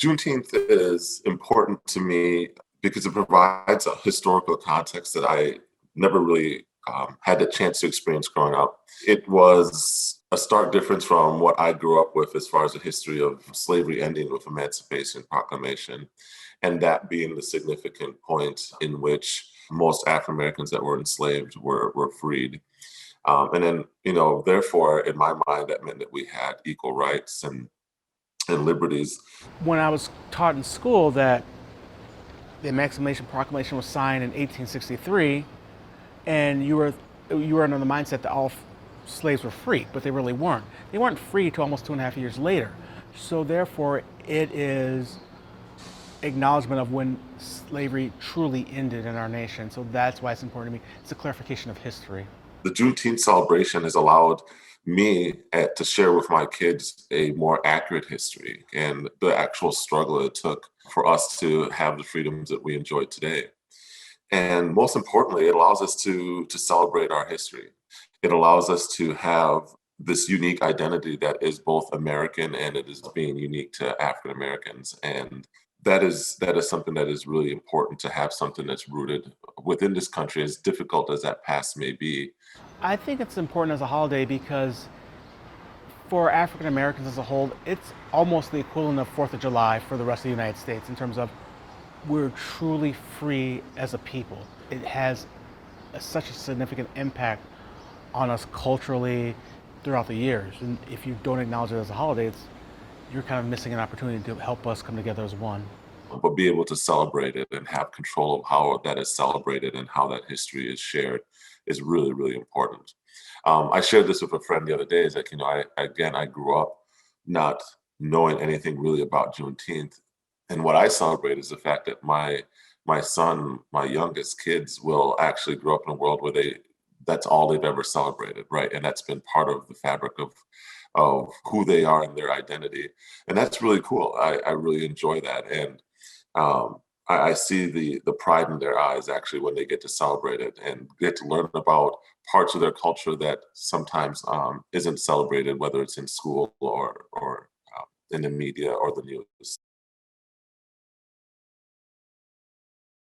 Juneteenth is important to me because it provides a historical context that I never really had the chance to experience growing up. It was a stark difference from what I grew up with as far as the history of slavery ending with Emancipation Proclamation, and that being the significant point in which most African Americans that were enslaved were freed. And then, therefore, in my mind, that meant that we had equal rights and liberties. When I was taught in school that the Emancipation Proclamation was signed in 1863, and you were under the mindset that all slaves were free, but they really weren't. They weren't free till almost 2.5 years later. So therefore, it is acknowledgement of when slavery truly ended in our nation. So that's why it's important to me. It's a clarification of history. The Juneteenth celebration has allowed me to share with my kids a more accurate history and the actual struggle it took for us to have the freedoms that we enjoy today. And most importantly, it allows us to celebrate our history. It allows us to have this unique identity that is both American and it is being unique to African Americans. And that is something that is really important, to have something that's rooted within this country, as difficult as that past may be. I think it's important as a holiday because for African Americans as a whole, it's almost the equivalent of 4th of July for the rest of the United States in terms of we're truly free as a people. It has such a significant impact on us culturally throughout the years. And if you don't acknowledge it as a holiday, you're kind of missing an opportunity to help us come together as one. But be able to celebrate it and have control of how that is celebrated and how that history is shared is really, really important. I shared this with a friend the other day. Is like, I grew up not knowing anything really about Juneteenth, and what I celebrate is the fact that my son, my youngest kids, will actually grow up in a world where that's all they've ever celebrated, right? And that's been part of the fabric of who they are and their identity, and that's really cool. I really enjoy that, and I see the pride in their eyes actually when they get to celebrate it and get to learn about parts of their culture that sometimes isn't celebrated, whether it's in school or in the media or the news.